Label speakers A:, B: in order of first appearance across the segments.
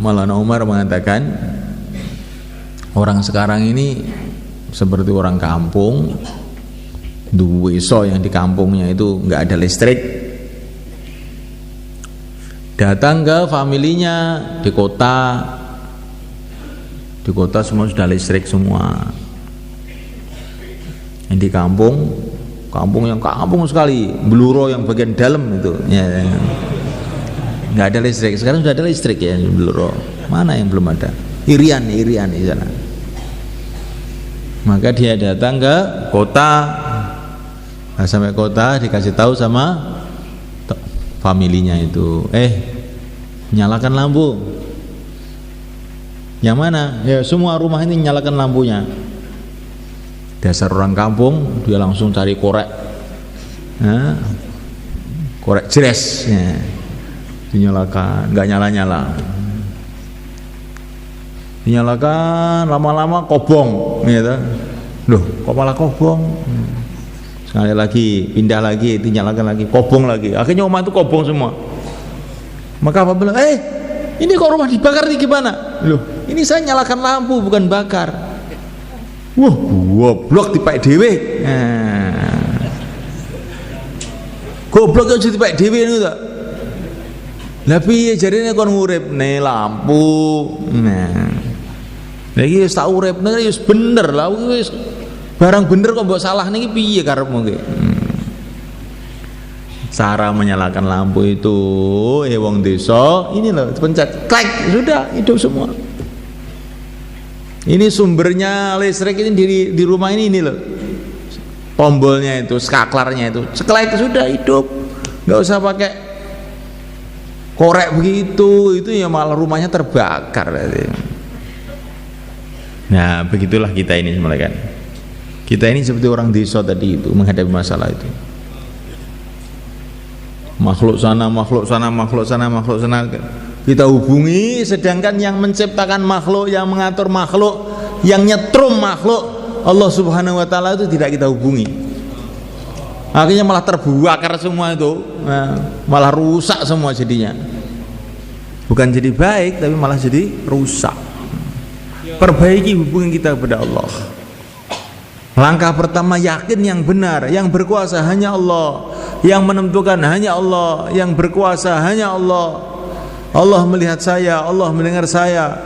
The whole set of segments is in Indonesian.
A: Maulana Umar mengatakan orang sekarang ini seperti orang kampung, duwe iso yang di kampungnya itu nggak ada listrik, datang ke familinya di kota semua sudah listrik semua. Yang di kampung yang kampung sekali, Bluro yang bagian dalam itu ya, nggak ada listrik. Sekarang sudah ada listrik ya di Bluro. Mana yang belum ada? Irian di sana. Maka dia datang ke kota. Nah, sampai kota dikasih tahu sama familinya itu, nyalakan lampu. Yang mana? Ya semua rumah ini nyalakan lampunya. Dasar orang kampung, dia langsung cari korek, korek jres, ya. Dinyalakan, nggak nyala. Dinyalakan, lama-lama kobong, gitu. Loh, kok malah kobong? Sekali lagi, pindah lagi, dinyalakan lagi, kobong lagi. Akhirnya rumah itu kobong semua. Maka apa bilang, ini kok rumah dibakar nih gimana? Loh, ini saya nyalakan lampu bukan bakar. Wah, goblok dipake dhewe. Goblok yo dipake dhewe ngono ta. Lah piye jarine kon nguripne lampu. Nah. Lagi wis tak uripne wis bener lah wis barang bener kok mbok salah niki piye karepmu ki. Cara menyalakan lampu itu wong desa ini loh pencet klek sudah hidup semua. Ini sumbernya listrik ini di rumah ini loh, tombolnya itu, skaklarnya itu, seklek sudah hidup, nggak usah pakai korek begitu, itu ya malah rumahnya terbakar. Nah begitulah kita ini kan. Kita ini seperti orang desa tadi itu menghadapi masalah itu. Makhluk sana, kita hubungi, sedangkan yang menciptakan makhluk, yang mengatur makhluk, yang nyetrum makhluk, Allah Subhanahu wa Ta'ala itu tidak kita hubungi. Akhirnya malah terbakar semua itu, malah rusak semua jadinya. Bukan jadi baik, tapi malah jadi rusak. Perbaiki hubungan kita kepada Allah. Langkah pertama, yakin yang benar, yang berkuasa hanya Allah, yang menentukan hanya Allah, yang berkuasa hanya Allah. Allah melihat saya, Allah mendengar saya.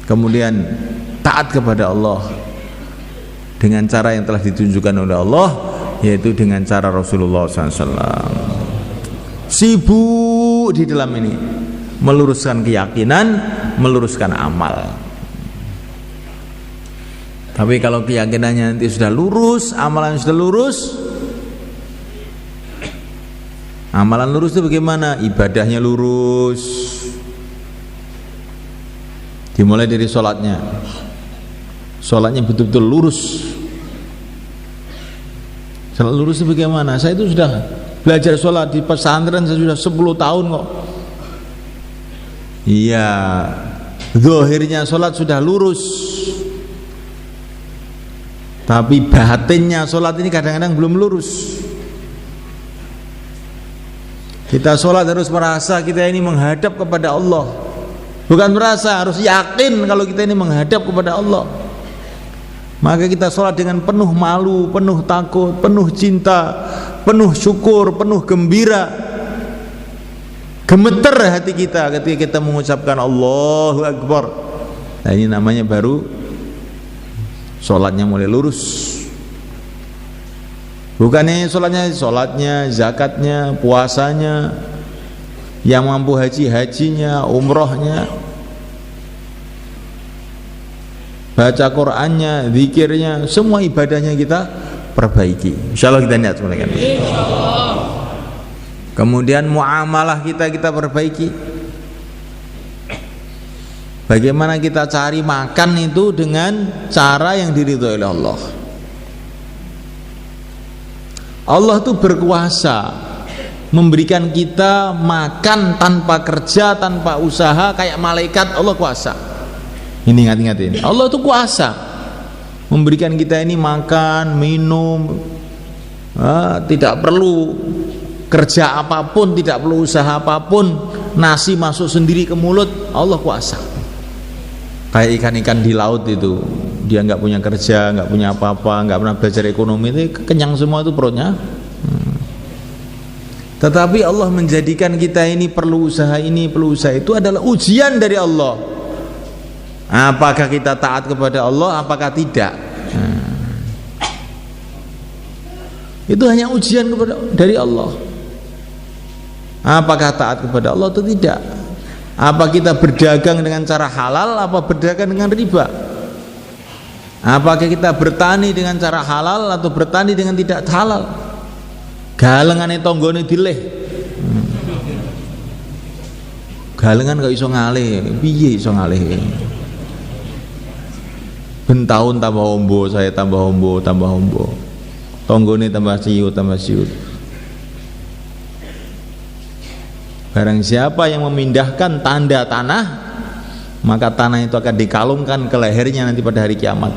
A: Kemudian taat kepada Allah dengan cara yang telah ditunjukkan oleh Allah, yaitu dengan cara Rasulullah SAW. Sibuk di dalam ini, meluruskan keyakinan, meluruskan amal. Tapi kalau keyakinannya nanti sudah lurus, amalan sudah lurus, amalan lurus itu bagaimana? Ibadahnya lurus. Dimulai dari sholatnya. Sholatnya betul-betul lurus. Sholat lurus itu bagaimana? Saya itu sudah belajar sholat di pesantren, saya sudah 10 tahun kok. Iya, zahirnya sholat sudah lurus, tapi batinnya sholat ini kadang-kadang belum lurus. Kita sholat harus merasa kita ini menghadap kepada Allah. Bukan merasa, harus yakin kalau kita ini menghadap kepada Allah. Maka kita sholat dengan penuh malu, penuh takut, penuh cinta, penuh syukur, penuh gembira. Gemeter hati kita ketika kita mengucapkan Allahu Akbar. Nah ini namanya baru sholatnya mulai lurus. Bukannya sholatnya, zakatnya, puasanya, yang mampu hajinya, umrohnya, baca Qur'annya, zikirnya, semua ibadahnya kita perbaiki. Insyaallah kita niat semuanya. Kemudian muamalah kita perbaiki. Bagaimana kita cari makan itu dengan cara yang diridhoi oleh Allah. Allah itu berkuasa memberikan kita makan tanpa kerja, tanpa usaha, kayak malaikat. Allah kuasa. Ini ingat-ingatin, Allah itu kuasa memberikan kita ini makan, minum, tidak perlu kerja apapun, tidak perlu usaha apapun, nasi masuk sendiri ke mulut, Allah kuasa. Kayak ikan-ikan di laut itu, dia nggak punya kerja, nggak punya apa-apa, nggak pernah belajar ekonomi, itu kenyang semua itu perutnya. Tetapi Allah menjadikan kita ini perlu usaha itu adalah ujian dari Allah. Apakah kita taat kepada Allah, apakah tidak? Itu hanya ujian dari Allah. Apakah taat kepada Allah atau tidak? Apa kita berdagang dengan cara halal, apa berdagang dengan riba? Apakah kita bertani dengan cara halal atau bertani dengan tidak halal? Galengane tonggone dileh. Galengan gak iso ngalih, piye iso ngalih? Ben tahun tambah ombo, saya tambah ombo. Tonggone tambah siut. Barang siapa yang memindahkan tanda tanah, maka tanah itu akan dikalungkan ke lehernya nanti pada hari kiamat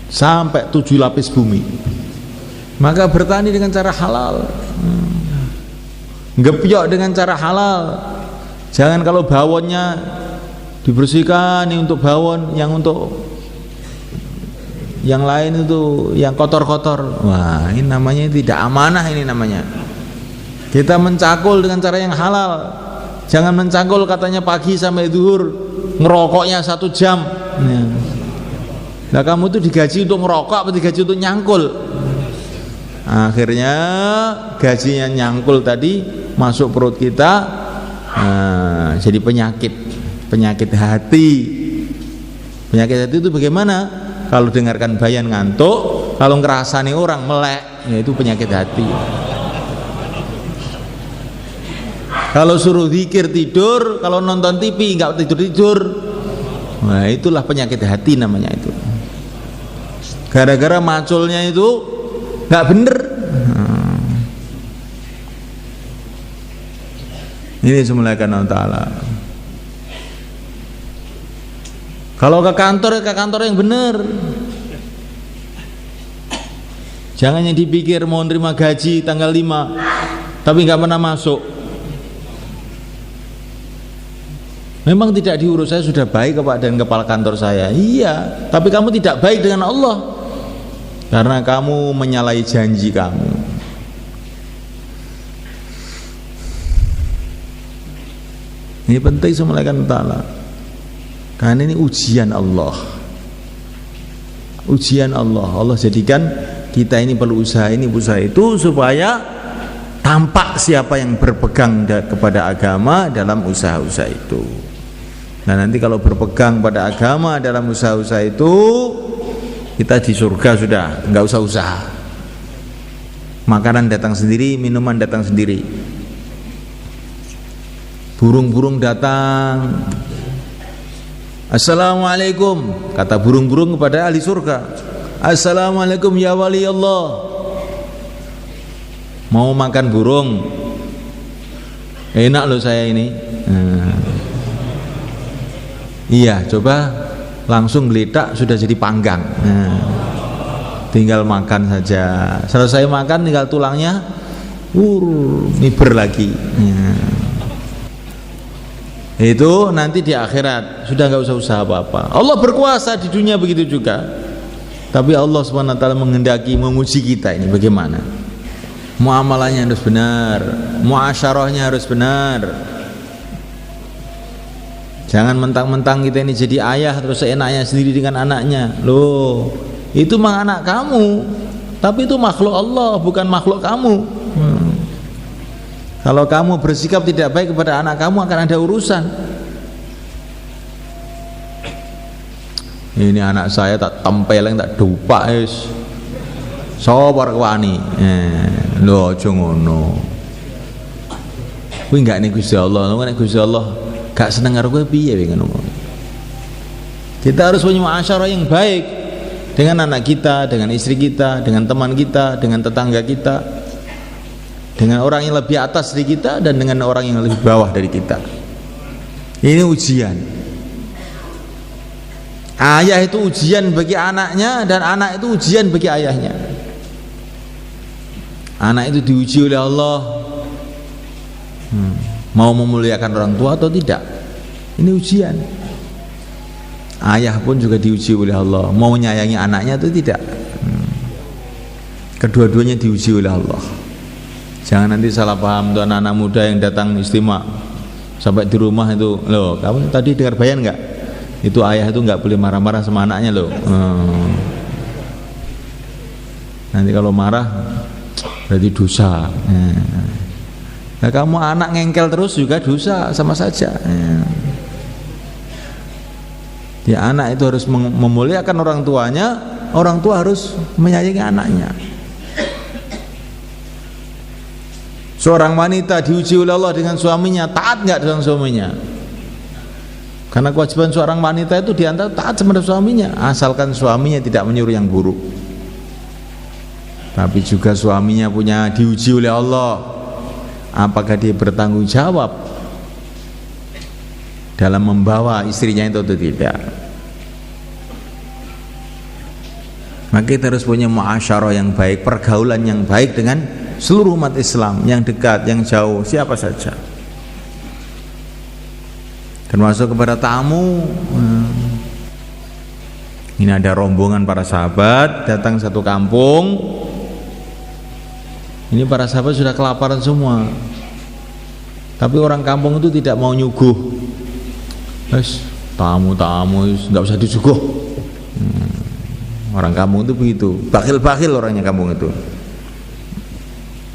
A: sampai 7 lapis bumi. Maka bertani dengan cara halal, gepyok dengan cara halal. Jangan kalau bawonnya dibersihkan, ini untuk bawon, yang untuk yang lain itu yang kotor-kotor. Wah, ini namanya tidak amanah, ini namanya. Kita mencakul dengan cara yang halal. Jangan mencakul katanya pagi sampai zuhur, ngerokoknya 1 jam. Nah, kamu tuh digaji untuk ngerokok apa digaji untuk nyangkul? Akhirnya gajinya nyangkul tadi masuk perut kita, jadi penyakit hati. Penyakit hati itu bagaimana? Kalau dengarkan bayan ngantuk, kalau ngerasani orang melek, ya itu penyakit hati. Kalau suruh zikir tidur, kalau nonton TV nggak tidur. Nah, itulah penyakit hati namanya itu. Gara-gara maculnya itu nggak bener. Ini semuanya Allah Ta'ala. Kalau ke kantor yang bener. Jangan yang dipikir mau terima gaji tanggal 5 tapi nggak pernah masuk. Memang tidak diurus, saya sudah baik kepada kepala kantor saya. Iya, tapi kamu tidak baik dengan Allah karena kamu menyalahi janji kamu. Ini penting semuanya ta'ala. Karena ini ujian Allah. Ujian Allah. Allah jadikan kita ini perlu usaha itu supaya tampak siapa yang berpegang kepada agama dalam usaha-usaha itu. Nah, nanti kalau berpegang pada agama dalam usaha-usaha itu, kita di surga sudah, nggak usah usaha. Makanan datang sendiri, minuman datang sendiri. Burung-burung datang. Assalamualaikum, kata burung-burung kepada ahli surga. Assalamualaikum ya wali Allah. Mau makan burung? Enak loh saya ini. Iya, coba langsung geletak sudah jadi panggang. Tinggal makan saja. Selesai makan tinggal tulangnya miber lagi. Itu nanti di akhirat sudah nggak usah usaha apa-apa. Allah berkuasa di dunia begitu juga. Tapi Allah Subhanahu wa taala menghendaki menguji kita ini bagaimana? Muamalahnya harus benar, muasyarahnya harus benar. Jangan mentang-mentang kita ini jadi ayah terus seenaknya sendiri dengan anaknya. Loh, itu mah anak kamu, tapi itu makhluk Allah, bukan makhluk kamu. Kalau kamu bersikap tidak baik kepada anak kamu akan ada urusan. Ini anak saya tak tempeleng, tak dupak wis. Sabar wani. Lho aja ngono. Kuwi enggak nek Gusti Allah, nek Gusti Allah gak seneng karo kowe piye ngono. Kita harus punya muasyarah yang baik dengan anak kita, dengan istri kita, dengan teman kita, dengan tetangga kita, dengan orang yang lebih atas dari kita dan dengan orang yang lebih bawah dari kita. Ini ujian. Ayah itu ujian bagi anaknya dan anak itu ujian bagi ayahnya. Anak itu diuji oleh Allah. Mau memuliakan orang tua atau tidak? Ini ujian. Ayah pun juga diuji oleh Allah, mau menyayangi anaknya atau tidak. Kedua-duanya diuji oleh Allah. Jangan nanti salah paham tuh anak-anak muda yang datang istimewa sampai di rumah itu, loh kamu tadi dengar bayan nggak? Itu ayah itu nggak boleh marah-marah sama anaknya loh. Nanti kalau marah berarti dosa. Nah, kamu anak ngengkel terus juga dosa, sama saja. Ya, anak itu harus memuliakan orang tuanya, orang tua harus menyayangi anaknya. Seorang wanita diuji oleh Allah dengan suaminya, taat nggak dengan suaminya? Karena kewajiban seorang wanita itu diantara taat terhadap suaminya, asalkan suaminya tidak menyuruh yang buruk. Tapi juga suaminya punya diuji oleh Allah. Apakah dia bertanggung jawab dalam membawa istrinya itu atau tidak? Maka kita harus punya muasyarah yang baik, pergaulan yang baik dengan seluruh umat Islam, yang dekat, yang jauh, siapa saja. Termasuk kepada tamu. Ini ada rombongan para sahabat datang satu kampung. Ini para sahabat sudah kelaparan semua, tapi orang kampung itu tidak mau nyuguh. Tamu-tamu nggak usah disuguh. Orang kampung itu begitu, bakhil-bakhil orangnya kampung itu.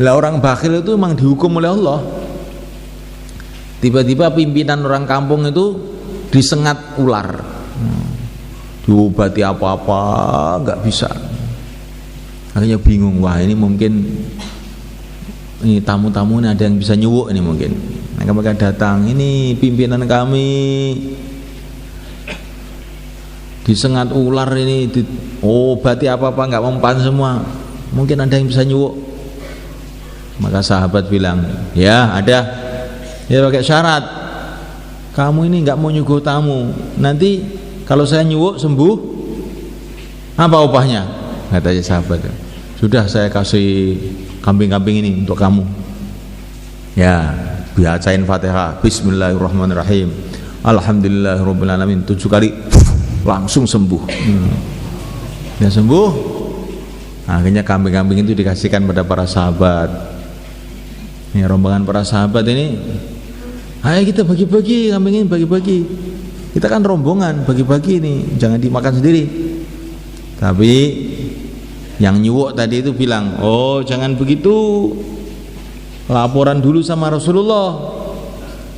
A: Lah orang bakhil itu memang dihukum oleh Allah. Tiba-tiba pimpinan orang kampung itu disengat ular, diobati apa-apa nggak bisa. Akhirnya bingung, wah ini mungkin ini tamu-tamu ini ada yang bisa nyuwuk ini mungkin. Mereka datang, ini pimpinan kami disengat ular ini, obati apa-apa nggak mempan semua, mungkin ada yang bisa nyuwuk. Maka sahabat bilang, ya ada, ya pakai syarat, kamu ini nggak mau nyuguh tamu, nanti kalau saya nyuwuk sembuh, apa upahnya? Katanya sahabat, sudah saya kasih kambing-kambing ini untuk kamu. Ya, bacain Fatihah, Bismillahirrahmanirrahim, Alhamdulillahirabbil alamin 7 kali, langsung sembuh. Ya sembuh. Akhirnya kambing-kambing itu dikasihkan pada para sahabat. Ini rombongan para sahabat ini, ayo kita bagi-bagi kambing ini, bagi-bagi. Kita kan rombongan, bagi-bagi ini, jangan dimakan sendiri. Tapi yang nyuwuk tadi itu bilang, oh jangan begitu, laporan dulu sama Rasulullah,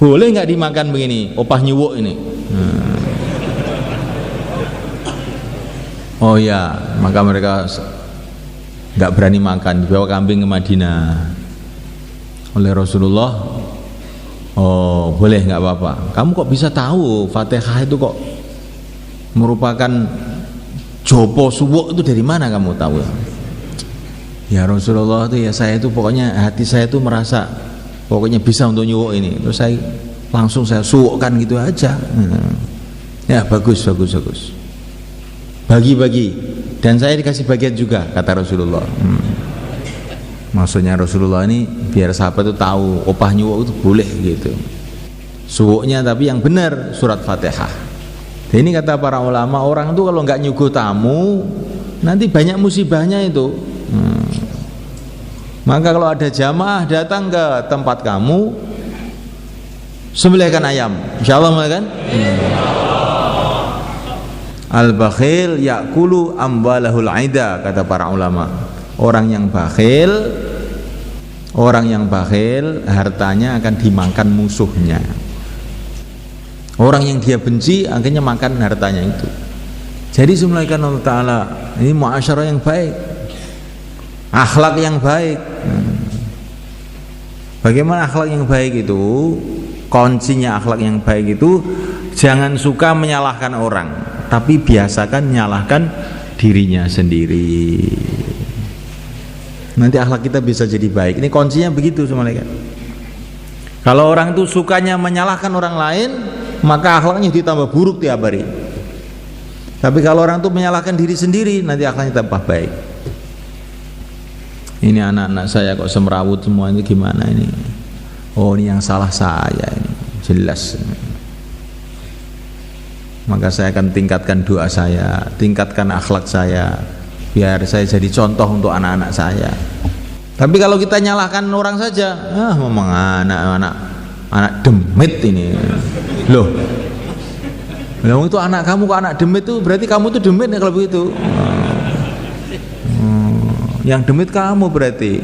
A: boleh nggak dimakan begini, opah nyuwuk ini. Oh ya, maka mereka nggak berani makan, dibawa kambing ke Madinah oleh Rasulullah. Oh boleh, nggak apa-apa. Kamu kok bisa tahu Fatihah itu kok merupakan jopo suwuk itu, dari mana kamu tahu? Ya Rasulullah itu, ya saya itu pokoknya hati saya itu merasa pokoknya bisa untuk nyuwuk ini, terus saya langsung saya suwukkan gitu aja. Ya bagus, bagi-bagi, dan saya dikasih bagian juga, kata Rasulullah. Maksudnya Rasulullah ini biar sahabat itu tahu opah nyuwuk itu boleh gitu, suwuknya tapi yang benar surat Fatihah. Ini kata para ulama, orang itu kalau nggak nyuguh tamu nanti banyak musibahnya itu. Maka kalau ada jamaah datang ke tempat kamu, sembelihkan ayam, insyaallah kan? Al-bakhil ya'kulu amwalahul aida, kata para ulama. Orang yang bakhil hartanya akan dimakan musuhnya. Orang yang dia benci akhirnya makan hartanya itu. Jadi semuanya Allah Ta'ala, ini muasyarah yang baik, akhlak yang baik. Bagaimana akhlak yang baik itu? Kuncinya akhlak yang baik itu, jangan suka menyalahkan orang, tapi biasakan menyalahkan dirinya sendiri. Nanti akhlak kita bisa jadi baik. Ini kuncinya begitu semuanya. Kalau orang itu sukanya menyalahkan orang lain, maka akhlaknya ditambah buruk tiap hari. Tapi kalau orang itu menyalahkan diri sendiri, nanti akhlaknya tambah baik. Ini anak-anak saya kok semrawut semua, ini gimana ini? oh ini yang salah saya ini jelas. Maka saya akan tingkatkan doa saya, tingkatkan akhlak saya, biar saya jadi contoh untuk anak-anak saya. Tapi kalau kita nyalahkan orang saja, memang anak demit ini, loh itu anak kamu kok anak demit tuh, berarti kamu tuh demit ya kalau begitu. Yang demit kamu berarti,